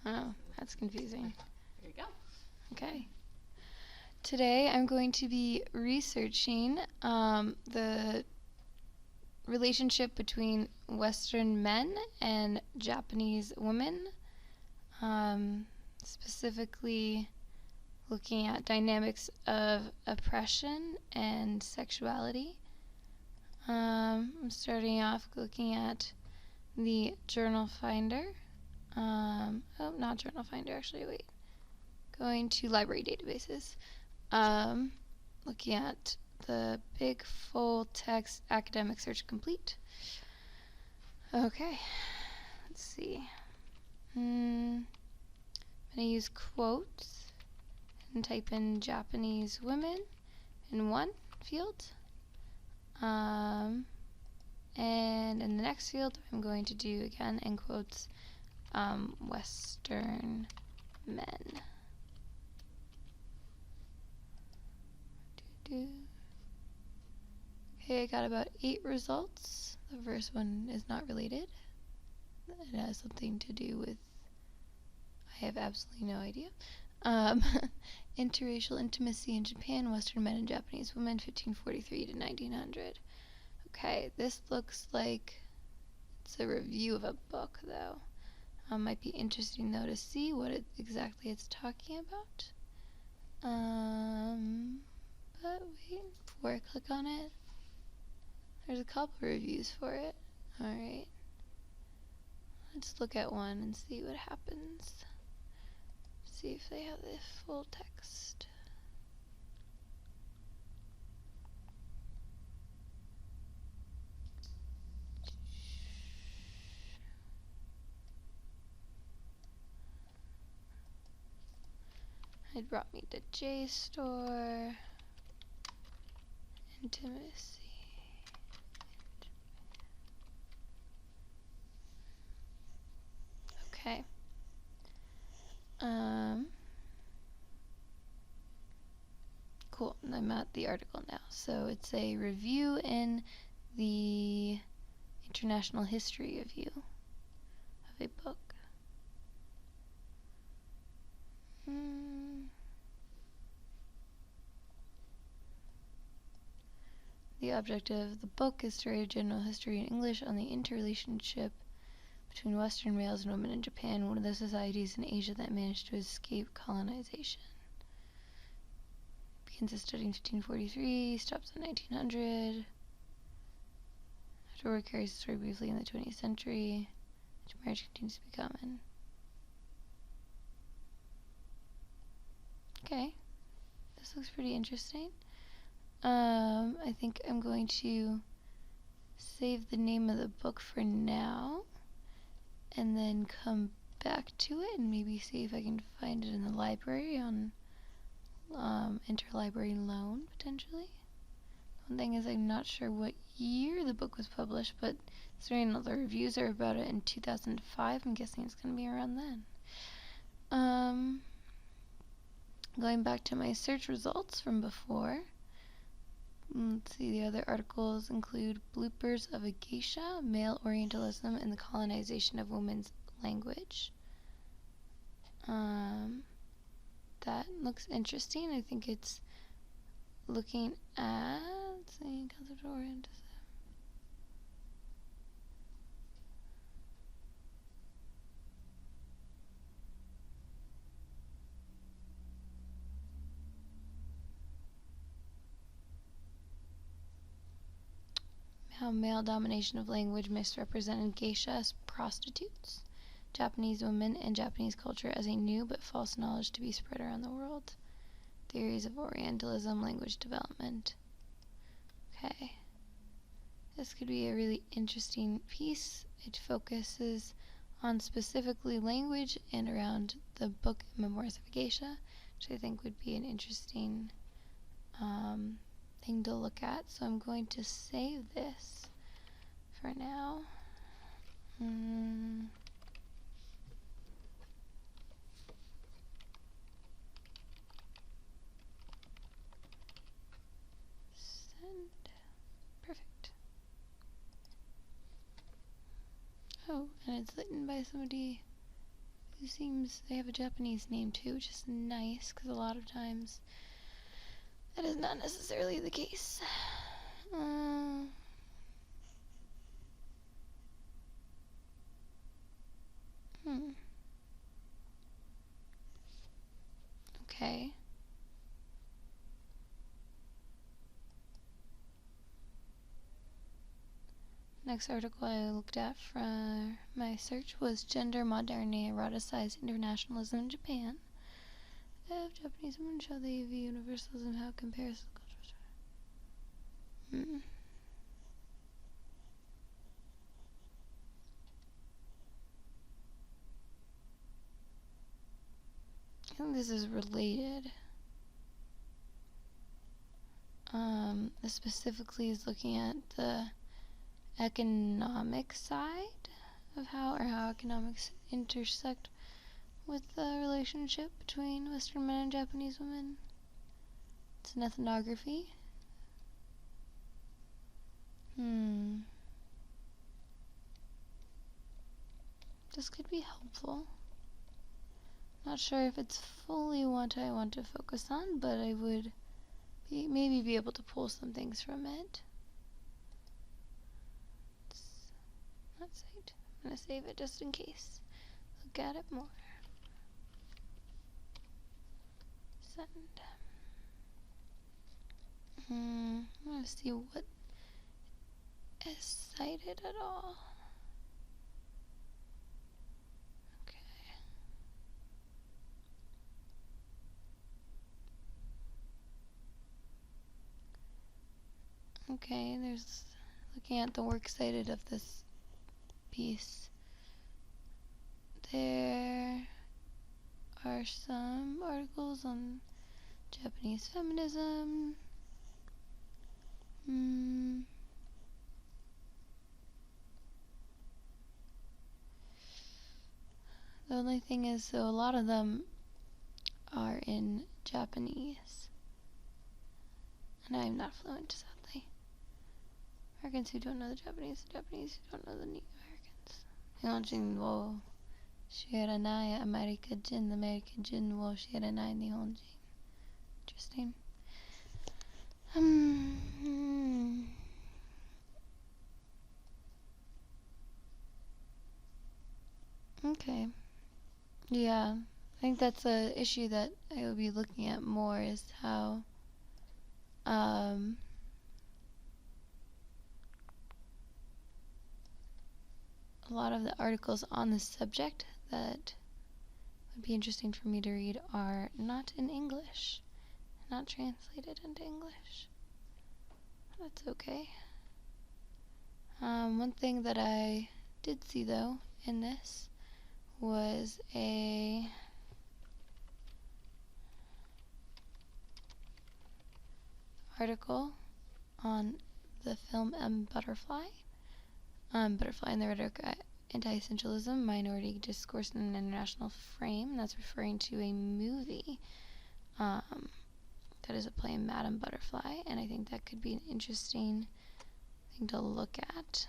Oh, that's confusing. There you go. Okay. Today I'm going to be researching the relationship between Western men and Japanese women, specifically looking at dynamics of oppression and sexuality. I'm starting off looking at the Journal Finder. Not Journal Finder, actually, wait. Going to library databases. Looking at the big full text academic search complete. Okay, let's see. I'm going to use quotes and type in Japanese women in one field. And in the next field, I'm going to do, again, in quotes, Western men. Okay, I got about 8 results. The first one is not related. It has something to do with, I have absolutely no idea. Interracial intimacy in Japan, Western men and Japanese women, 1543 to 1900. Okay, this looks like it's a review of a book, though. Might be interesting, though, to see what exactly it's talking about. But wait, before I click on it, there's a couple reviews for it. Alright. Let's look at one and see what happens. See if they have the full text. It brought me to JSTOR. Intimacy. Okay. Cool. I'm at the article now. So it's a review in the International History Review of a book. The object of the book is to write a general history in English on the interrelationship between Western males and women in Japan, one of the societies in Asia that managed to escape colonization. Begins its study in 1543, stops in 1900. Afterward, carries the story briefly in the 20th century. Marriage continues to be common. Okay, this looks pretty interesting. I think I'm going to save the name of the book for now and then come back to it and maybe see if I can find it in the library on interlibrary loan, potentially. One thing is I'm not sure what year the book was published, but considering all the reviews are about it in 2005, I'm guessing it's going to be around then. Going back to my search results from before, let's see, the other articles include Bloopers of a Geisha, Male Orientalism and the Colonization of Women's Language. That looks interesting. I think it's looking at, let's see, concept of Orientalism. How male domination of language misrepresented geisha as prostitutes, Japanese women, and Japanese culture as a new but false knowledge to be spread around the world. Theories of Orientalism, language development. Okay. This could be a really interesting piece. It focuses on specifically language and around the book Memoirs of a Geisha, which I think would be an interesting thing to look at. So I'm going to save this for now. Send. Perfect. Oh, and it's written by somebody who seems, they have a Japanese name too, which is nice, because a lot of times that is not necessarily the case. Okay. Next article I looked at for my search was Gender, Modernity, Eroticized Internationalism in Japan. If Japanese women show they view universalism, how it compares to cultures. I think this is related. This specifically is looking at the economic side of how economics intersect with the relationship between Western men and Japanese women. It's an ethnography. This could be helpful. Not sure if it's fully what I want to focus on, but I would maybe be able to pull some things from it. It's not saved. I'm going to save it just in case. Look at it more. Send. I want to see what is cited at all. Okay, there's, looking at the works cited of this piece, there are some articles on Japanese feminism. The only thing is, so a lot of them are in Japanese, and I'm not fluent, sadly. Americans who don't know the Japanese who don't know the Americans. 日本人を知らないアメリカ人、アメリカ人を知らない日本人。Interesting. Okay. Yeah, I think that's an issue that I will be looking at more, is how a lot of the articles on this subject that would be interesting for me to read are not in English, not translated into English. That's okay. One thing that I did see though in this was a article on the film Butterfly. Butterfly and the Rhetoric of Anti-Essentialism, Minority Discourse in an International Frame. That's referring to a movie that is a play, Madame Butterfly, and I think that could be an interesting thing to look at.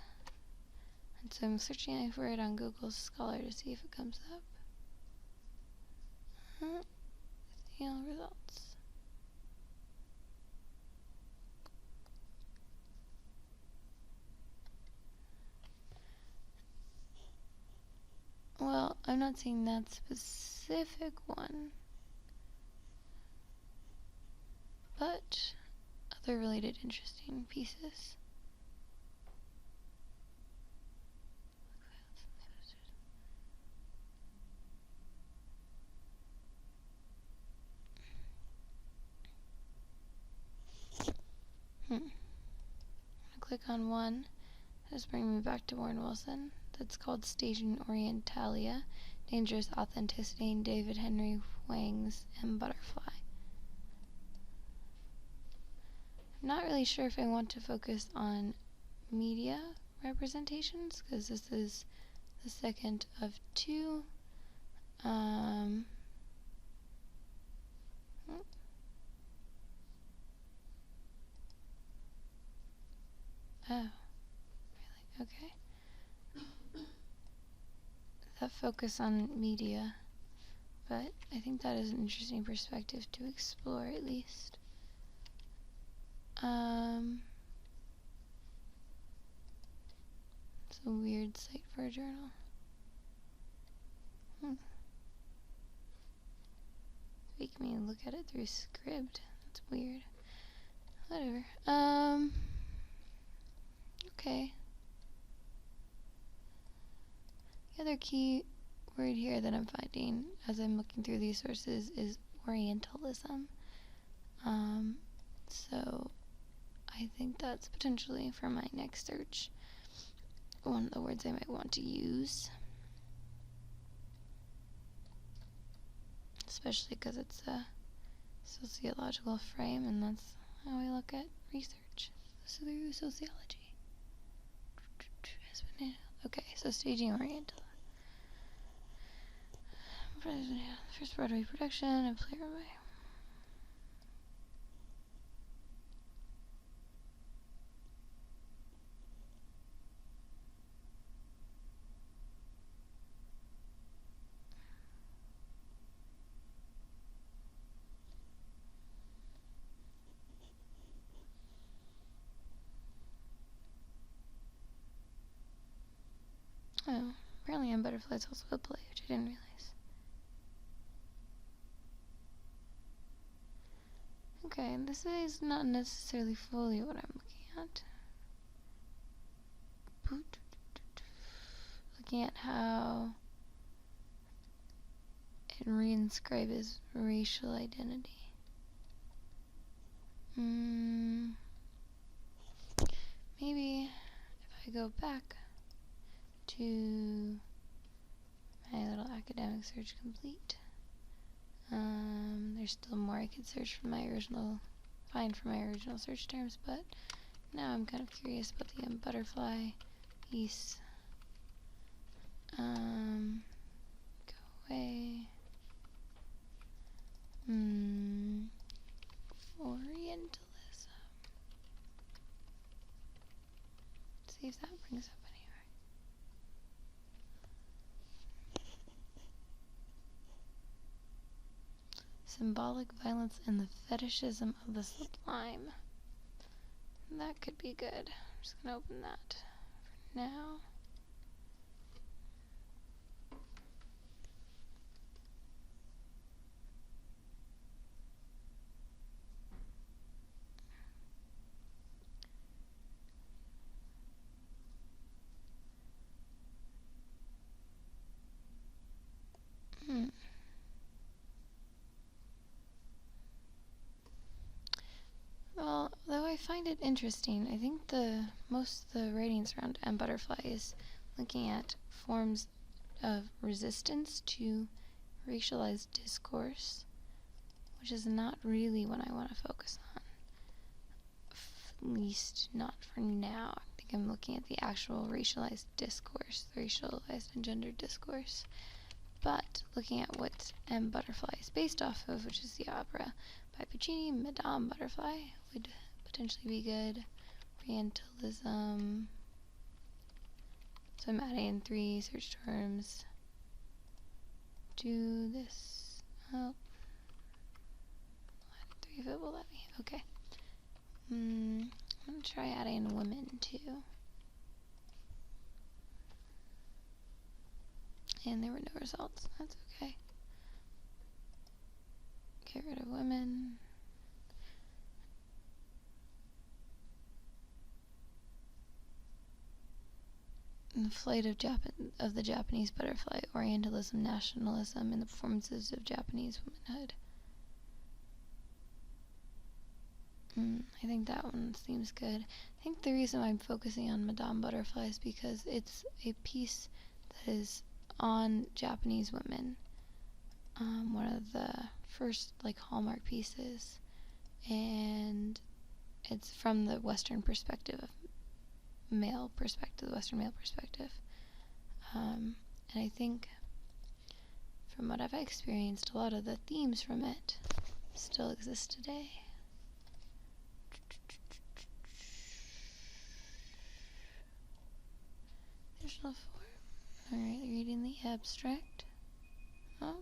And so I'm searching for it on Google Scholar to see if it comes up. Results. Well, I'm not seeing that specific one, but other related interesting pieces. I'm gonna click on one that's bringing me back to Warren Wilson. That's called Staging Orientalia, Dangerous Authenticity, in David Henry Hwang's Butterfly. I'm not really sure if I want to focus on media representations, because this is the second of two. Oh, really? Okay. That focus on media but I think that is an interesting perspective to explore, at least. It's a weird site for a journal. Make me look at it through Scribd. That's weird. Whatever. Okay. The other key word here that I'm finding as I'm looking through these sources is Orientalism. So I think that's potentially for my next search one of the words I might want to use. Especially because it's a sociological frame, and that's how I look at research. So through sociology. Okay, so staging Oriental. First Broadway production of Playwright. Oh, apparently on Butterflies also a play, which I didn't realize. Okay, this is not necessarily fully what I'm looking at. Looking at how it reinscribes racial identity. Maybe if I go back to my little academic search complete, there's still more I could search from my original, find from my original search terms, but now I'm kind of curious about the butterfly piece. Go away. Orientalism. Let's see if that brings up anywhere. Symbolic violence and the fetishism of the sublime. That could be good. I'm just gonna open that for now. Well, though I find it interesting, I think most of the writings around M. Butterfly is looking at forms of resistance to racialized discourse, which is not really what I want to focus on. At least not for now. I think I'm looking at the actual racialized discourse, racialized and gendered discourse. But looking at what M. Butterfly is based off of, which is the opera by Puccini, Madame Butterfly, would potentially be good. Orientalism. So I'm adding 3 search terms. Do this. Oh. 3 if it will let me. Okay. I'm going to try adding women too. And there were no results. That's okay. Get rid of women. And the flight of the Japanese butterfly, Orientalism, nationalism, and the performances of Japanese womanhood. I think that one seems good. I think the reason why I'm focusing on Madame Butterfly is because it's a piece that is on Japanese women. One of the first hallmark pieces, and it's from the Western perspective, the Western male perspective. And I think from what I've experienced, a lot of the themes from it still exist today. Additional form. Alright, reading the abstract. Oh,